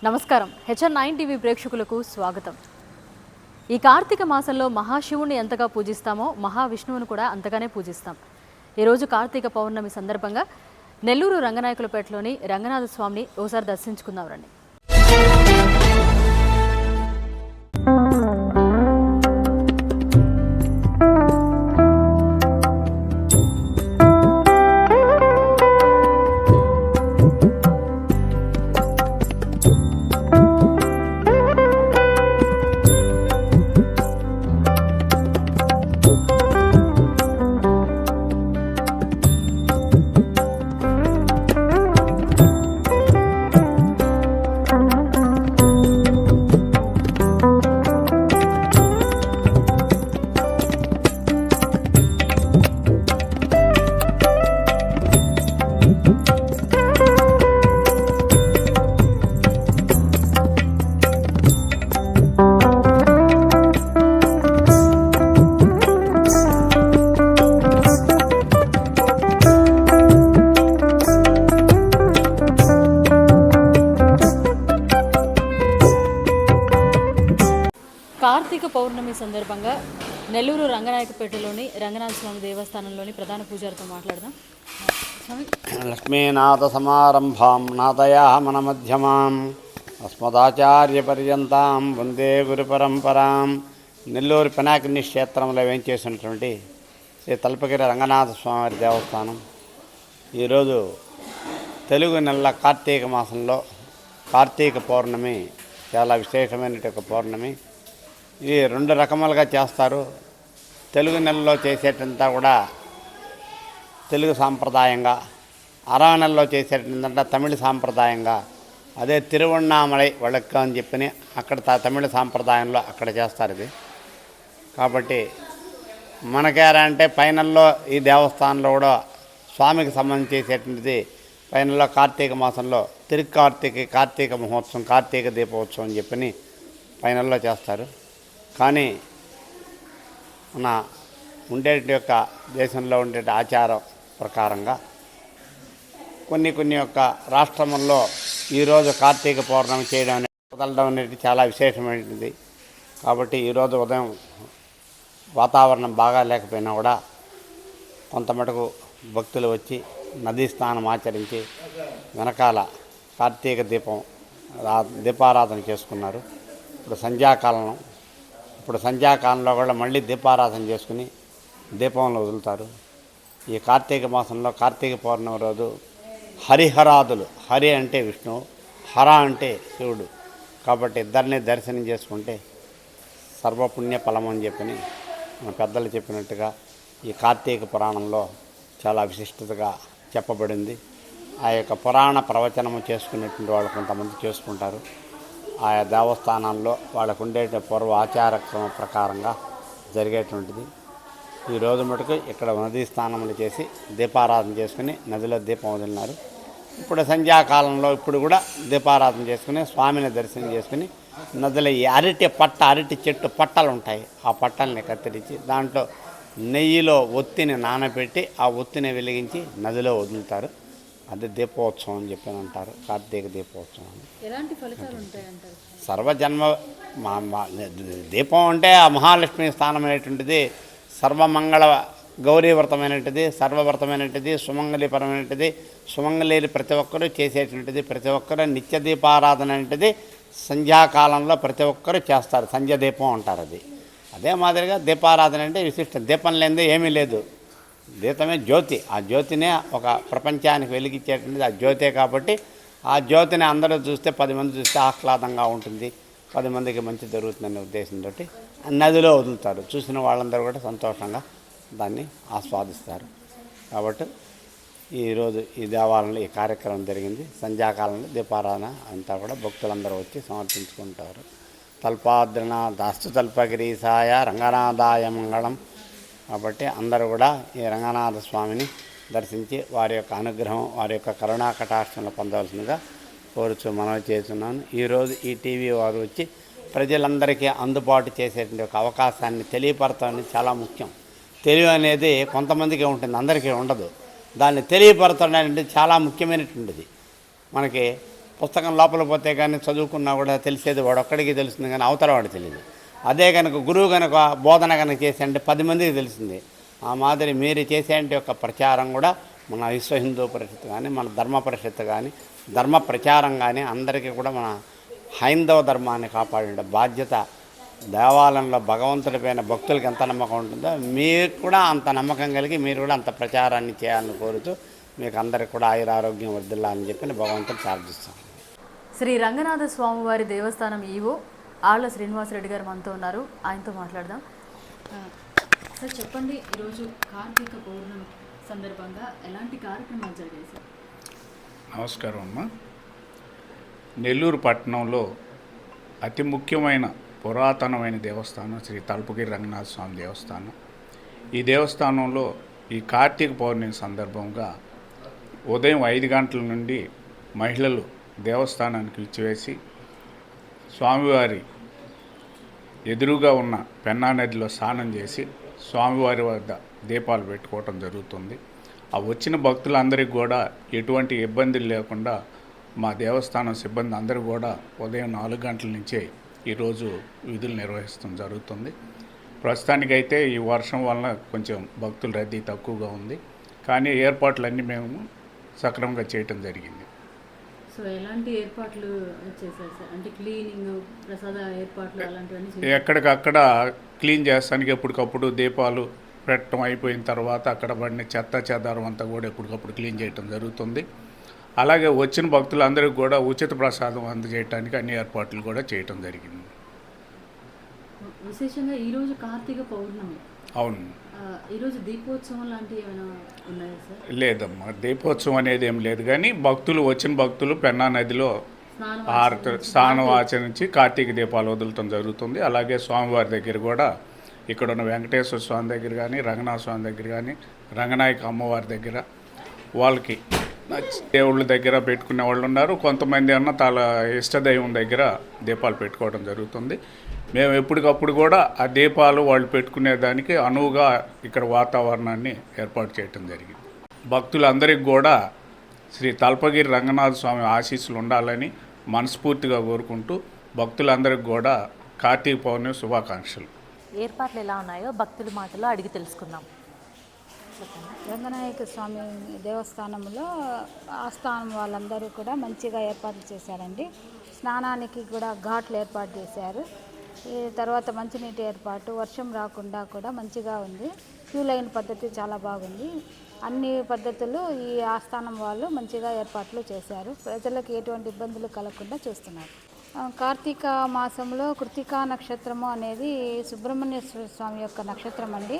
నమస్కారం. హెచ్ఎన్9 టీవీ ప్రేక్షకులకు స్వాగతం. ఈ కార్తీక మాసంలో మహాశివుని ఎంతగా పూజిస్తామో మహావిష్ణువును కూడా అంతగానే పూజిస్తాం. ఈరోజు కార్తీక పౌర్ణమి సందర్భంగా నెల్లూరు రంగనాయకులపేటలోని రంగనాథ స్వామిని ఓసారి దర్శించుకుందాం రండి. కార్తీక పౌర్ణమి సందర్భంగా నెల్లూరు రంగనాయకపేటలోని రంగనాథ స్వామి దేవస్థానంలోని ప్రధాన పూజారితో మాట్లాడదాం. లక్ష్మీనాథ సమారంభాం నాదయామన మధ్యమాం అస్మదాచార్య పర్యంతాం వందే గురు పరంపరాం. నెల్లూరు పినాకిని క్షేత్రంలో వేంచేసినటువంటి శ్రీ తల్పగిరి రంగనాథ స్వామి దేవస్థానం ఈరోజు తెలుగు నెల కార్తీక మాసంలో కార్తీక పౌర్ణమి చాలా విశేషమైనటువంటి పౌర్ణమి. ఇది రెండు రకములుగా చేస్తారు. తెలుగు నెలలో చేసేటంతా కూడా తెలుగు సాంప్రదాయంగా, అరవ నెలలో చేసేటంతా తమిళ సాంప్రదాయంగా, అదే తిరువణ్ణామలై వళక్క అని చెప్పి అక్కడ తమిళ సాంప్రదాయంలో అక్కడ చేస్తారు ఇది. కాబట్టి మనకేరా అంటే పైనల్లో ఈ దేవస్థానంలో కూడా స్వామికి సంబంధించి చేసేటువంటిది పైనల్లో కార్తీక మాసంలో కార్తీక మహోత్సవం, కార్తీక దీపోత్సవం అని చెప్పి పైనల్లో చేస్తారు. కానీ మన ఉండేటి యొక్క దేశంలో ఉండే ఆచారం ప్రకారంగా కొన్ని యొక్క రాష్ట్రముల్లో ఈరోజు కార్తీక పౌర్ణమి చేయడం వదలడం అనేది చాలా విశేషమైనది. కాబట్టి ఈరోజు ఉదయం వాతావరణం బాగా లేకపోయినా కూడా కొంత మటుకు భక్తులు వచ్చి నదీ స్నానం ఆచరించి వెనకాల కార్తీక దీపారాధన చేసుకున్నారు. ఇప్పుడు సంధ్యాకాలంలో కూడా మళ్ళీ దీపారాధన చేసుకుని దీపంలో వదులుతారు. ఈ కార్తీక మాసంలో కార్తీక పౌర్ణమి రోజు హరిహరాదులు, హరి అంటే విష్ణువు, హర అంటే శివుడు. కాబట్టి ఇద్దరిని దర్శనం చేసుకుంటే సర్వపుణ్య ఫలం అని చెప్పని మన పెద్దలు చెప్పినట్టుగా ఈ కార్తీక పురాణంలో చాలా విశిష్టతగా చెప్పబడింది. ఆ యొక్క పురాణ ప్రవచనము చేసుకునేటువంటి వాళ్ళు కొంతమంది చేసుకుంటారు. ఆయా దేవస్థానాల్లో వాళ్ళకు ఉండే పూర్వ ఆచారక్రమ ప్రకారంగా జరిగేటువంటిది. ఈరోజు మటుకు ఇక్కడ నదీ స్నానములు చేసి దీపారాధన చేసుకుని నదిలో దీపం వదిలినారు. ఇప్పుడు సంధ్యాకాలంలో ఇప్పుడు కూడా దీపారాధన చేసుకుని స్వామిని దర్శనం చేసుకుని నదిలో ఈ అరటి చెట్టు పట్టలు ఉంటాయి. ఆ పట్టల్ని కత్తిరించి దాంట్లో నెయ్యిలో ఒత్తిని నానబెట్టి ఆ ఒత్తిని వెలిగించి నదిలో వదులుతారు. అది దీపోత్సవం అని చెప్పి అంటారు. కార్తీక దీపోత్సవం. ఎలాంటి ఫలితాలు ఉంటాయంటారు? సర్వజన్మ దీపం అంటే ఆ మహాలక్ష్మి స్థానమైనటువంటిది సర్వమంగళ గౌరీవ్రతమైనటువంటిది, సర్వవ్రతమైనటువంటిది, సుమంగళీపరమైనటువంటిది. సుమంగళీలు ప్రతి ఒక్కరూ చేసేటువంటిది. ప్రతి ఒక్కరూ నిత్య దీపారాధన అనేటిది సంధ్యాకాలంలో ప్రతి ఒక్కరూ చేస్తారు. సంధ్య దీపం అంటారు. అదే మాదిరిగా దీపారాధన అంటే విశిష్టం. దీపం లేనిదే ఏమీ లేదు. దీపమే జ్యోతి. ఆ జ్యోతినే ఒక ప్రపంచానికి వెలిగించేటువంటిది ఆ జ్యోతే. కాబట్టి ఆ జ్యోతిని అందరూ చూస్తే 10 మంది చూస్తే ఆహ్లాదంగా ఉంటుంది, 10 మందికి మంచి జరుగుతుందనే ఉద్దేశంతో నదిలో వదులుతారు. చూసిన వాళ్ళందరూ కూడా సంతోషంగా దాన్ని ఆస్వాదిస్తారు. కాబట్టి ఈరోజు ఈ దేవాలయంలో ఈ కార్యక్రమం జరిగింది. సంధ్యాకాలంలో దీపారాధన అంతా కూడా భక్తులందరూ వచ్చి సమర్పించుకుంటారు. తల్పాద్రణ దాస్తు తల్పగిరీసాయ రంగనాథాయ మంగళం. కాబట్టి అందరూ కూడా ఈ రంగనాథ స్వామిని దర్శించి వారి యొక్క అనుగ్రహం, వారి యొక్క కరుణా కటాక్షంలో పొందవలసిందిగా కోరుచు మనవి చేస్తున్నాను. ఈరోజు ఈ టీవీ వారు వచ్చి ప్రజలందరికీ అందుబాటు చేసేటువంటి ఒక అవకాశాన్ని తెలియపరచడం చాలా ముఖ్యం. తెలివి అనేది కొంతమందికి ఉంటుంది, అందరికీ ఉండదు. దాన్ని తెలియపరచడం అనేది చాలా ముఖ్యమైనటువంటిది. మనకి పుస్తకం లోపల పోతే కానీ చదువుకున్నా కూడా తెలిసేది వాడు ఒక్కడికి తెలుస్తుంది, కానీ అవతల వాడు తెలియదు. అదే కనుక గురువు కనుక బోధన కనుక చేసి అంటే 10 మందికి తెలిసింది. ఆ మాదిరి మీరు చేసేంటి యొక్క ప్రచారం కూడా మన విశ్వ హిందూ పరిషత్ కానీ, మన ధర్మ పరిషత్ కానీ, ధర్మ ప్రచారం కానీ అందరికీ కూడా మన హైందవ ధర్మాన్ని కాపాడే బాధ్యత, దేవాలయంలో భగవంతుడిపైన భక్తులకి ఎంత నమ్మకం ఉంటుందో మీకు కూడా అంత నమ్మకం కలిగి మీరు కూడా అంత ప్రచారాన్ని చేయాలని కోరుతూ మీకు అందరికి కూడా ఆయురారోగ్యం వర్ధిల్లాలని చెప్పి భగవంతుని ప్రార్థిస్తాం. శ్రీ రంగనాథ స్వామివారి దేవస్థానం ఈవో ఆళ్ల శ్రీనివాసరెడ్డి గారు మనతో ఉన్నారు. ఆయనతో మాట్లాడదాం. సార్ చెప్పండి, ఈరోజు కార్తీక పౌర్ణమి సందర్భంగా ఎలాంటి కార్యక్రమాలు జరిగాయి సార్? నమస్కారం అమ్మ. నెల్లూరు పట్టణంలో అతి ముఖ్యమైన పురాతనమైన దేవస్థానం శ్రీ తల్పగిరి రంగనాథ స్వామి దేవస్థానం. ఈ దేవస్థానంలో ఈ కార్తీక పౌర్ణమి సందర్భంగా ఉదయం 5 గంటల నుండి మహిళలు దేవస్థానానికి విచ్చివేసి స్వామివారి ఎదురుగా ఉన్న పెన్నా నదిలో స్నానం చేసి స్వామివారి వద్ద దీపాలు పెట్టుకోవటం జరుగుతుంది. ఆ వచ్చిన భక్తులందరికీ కూడా ఎటువంటి ఇబ్బందులు లేకుండా మా దేవస్థానం సిబ్బంది అందరూ కూడా ఉదయం 4 గంటల నుంచే ఈరోజు విధులు నిర్వహిస్తూ జరుగుతుంది. ప్రస్తుతానికైతే ఈ వర్షం వలన కొంచెం భక్తుల రద్దీ తక్కువగా ఉంది, కానీ ఏర్పాట్లన్నీ మేము సక్రమంగా చేయటం జరిగింది. సో ఎలాంటి ఏర్పాట్లు చేశారు సార్? అంటే క్లీనింగ్, ప్రసాద ఏర్పాట్లు అలాంటివన్నీ ఎక్కడికక్కడ క్లీన్ చేస్తానికి ఎప్పటికప్పుడు దీపాలు పెట్టడం అయిపోయిన తర్వాత అక్కడ పడిన చెత్త చెదారం అంతా కూడా ఎప్పటికప్పుడు క్లీన్ చేయటం జరుగుతుంది. అలాగే వచ్చిన భక్తులందరికీ కూడా ఉచిత ప్రసాదం అందజేయడానికి అన్ని ఏర్పాట్లు కూడా చేయటం జరిగింది. విశేషంగా ఈరోజు కార్తీక పౌర్ణమి. అవును. ఈరోజు దీపోత్సవం లాంటివి ఏమైనా ఉన్నాయా సార్? లేదమ్మా, దీపోత్సవం అనేది ఏం లేదు, కానీ వచ్చిన భక్తులు పెన్నా నదిలో స్నానం ఆచరించి కార్తీక దీపాలు వదలటం జరుగుతుంది. అలాగే స్వామివారి దగ్గర కూడా ఇక్కడ ఉన్న వెంకటేశ్వర స్వామి దగ్గర కానీ, రంగనాథ స్వామి దగ్గర కానీ, రంగనాయక అమ్మవారి దగ్గర వాళ్ళకి దేవుళ్ళ దగ్గర పెట్టుకునే వాళ్ళు ఉన్నారు. కొంతమంది అన్న తల ఇష్టదైవం దగ్గర దీపాలు పెట్టుకోవడం జరుగుతుంది. మేము ఎప్పటికప్పుడు కూడా ఆ దీపాలు వాళ్ళు పెట్టుకునేదానికి అనువుగా ఇక్కడ వాతావరణాన్ని ఏర్పాటు చేయటం జరిగింది. భక్తులందరికీ కూడా శ్రీ తల్పగిరి రంగనాథ స్వామి ఆశీస్సులు ఉండాలని మనస్ఫూర్తిగా కోరుకుంటూ భక్తులందరికీ కూడా కార్తీక పౌర్ణమి శుభాకాంక్షలు. ఏర్పాట్లు ఎలా ఉన్నాయో భక్తుల మాటలో అడిగి తెలుసుకుందాం. రంగనాయక స్వామి దేవస్థానంలో ఆస్థానం వాళ్ళందరూ కూడా మంచిగా ఏర్పాట్లు చేశారండి. స్నానానికి కూడా ఘాట్లు ఏర్పాటు చేశారు. ఈ తర్వాత మంచినీటి ఏర్పాటు, వర్షం రాకుండా కూడా మంచిగా ఉంది. క్యూ లైన్ పద్ధతి చాలా బాగుంది. అన్ని పద్ధతులు ఈ ఆస్థానం వాళ్ళు మంచిగా ఏర్పాట్లు చేశారు. ప్రజలకు ఎటువంటి ఇబ్బందులు కలగకుండా చూస్తున్నారు. కార్తీక మాసంలో కృతికా నక్షత్రము అనేది సుబ్రహ్మణ్యేశ్వర స్వామి యొక్క నక్షత్రం అండి.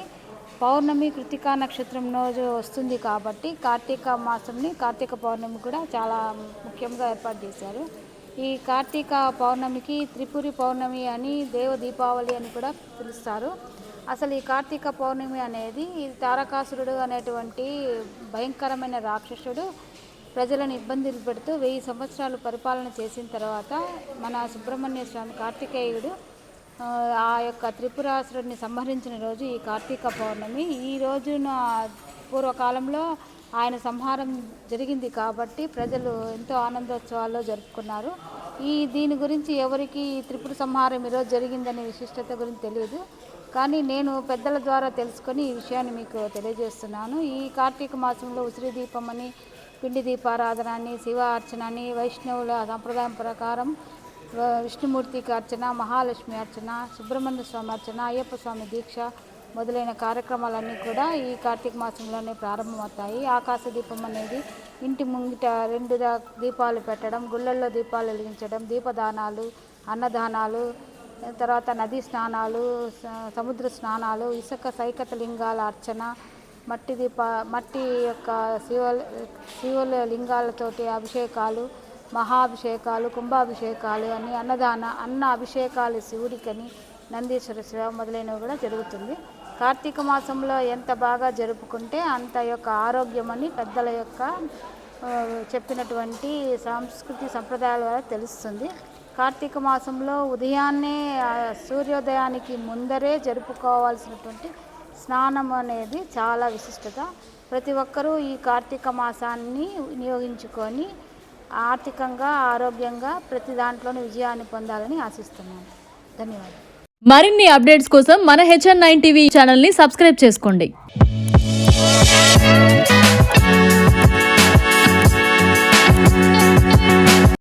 పౌర్ణమి కృతికా నక్షత్రం రోజు వస్తుంది కాబట్టి కార్తీక మాసంని కార్తీక పౌర్ణమి కూడా చాలా ముఖ్యంగా ఏర్పాటు చేశారు. ఈ కార్తీక పౌర్ణమికి త్రిపురి పౌర్ణమి అని, దేవ దీపావళి అని కూడా పిలుస్తారు. అసలు ఈ కార్తీక పౌర్ణమి అనేది తారకాసురుడు అనేటువంటి భయంకరమైన రాక్షసుడు ప్రజలను ఇబ్బందులు పెడుతూ 1000 సంవత్సరాలు పరిపాలన చేసిన తర్వాత మన సుబ్రహ్మణ్య స్వామి కార్తికేయుడు ఆ యొక్క త్రిపురాసురుడిని సంహరించిన రోజు ఈ కార్తీక పౌర్ణమి. ఈ రోజున పూర్వకాలంలో ఆయన సంహారం జరిగింది కాబట్టి ప్రజలు ఎంతో ఆనందోత్సవాల్లో జరుపుకున్నారు. దీని గురించి ఎవరికి త్రిపుర సంహారం ఈరోజు జరిగిందనే విశిష్టత గురించి తెలియదు, కానీ నేను పెద్దల ద్వారా తెలుసుకొని ఈ విషయాన్ని మీకు తెలియజేస్తున్నాను. ఈ కార్తీక మాసంలో ఉసిరి దీపం అని, పిండి దీపారాధన అని, శివ అర్చన అని, వైష్ణవుల సంప్రదాయం ప్రకారం విష్ణుమూర్తికి అర్చన, మహాలక్ష్మి అర్చన, సుబ్రహ్మణ్య స్వామి అర్చన, అయ్యప్ప స్వామి దీక్ష మొదలైన కార్యక్రమాలన్నీ కూడా ఈ కార్తీక మాసంలోనే ప్రారంభమవుతాయి. ఆకాశ దీపం అనేది ఇంటి ముంగిట 2 దీపాలు పెట్టడం, గుళ్ళల్లో దీపాలు వెలిగించడం, దీపదానాలు, అన్నదానాలు, తర్వాత నదీ స్నానాలు, సముద్ర స్నానాలు, ఇసుక సైకత లింగాల అర్చన, మట్టి యొక్క శివుల లింగాలతోటి అభిషేకాలు, మహాభిషేకాలు, కుంభాభిషేకాలు అని, అన్న అభిషేకాలు శివుడికని, నందీశ్వర శివ మొదలైనవి కూడా జరుగుతుంది. కార్తీక మాసంలో ఎంత బాగా జరుపుకుంటే అంత యొక్క ఆరోగ్యం అని పెద్దల యొక్క చెప్పినటువంటి సంస్కృతి సంప్రదాయాల వల్ల తెలుస్తుంది. కార్తీక మాసంలో ఉదయాన్నే సూర్యోదయానికి ముందరే జరుపుకోవాల్సినటువంటి స్నానం అనేది చాలా విశిష్టత. ప్రతి ఒక్కరూ ఈ కార్తీక మాసాన్ని వినియోగించుకొని ఆర్థికంగా ఆరోగ్యంగా ప్రతి దాంట్లోనూ విజయాన్ని పొందాలని ఆశిస్తున్నాను. ధన్యవాదాలు. మరిన్ని అప్డేట్స్ కోసం మన HN9 టీవీ ఛానల్ని సబ్స్క్రైబ్ చేసుకోండి.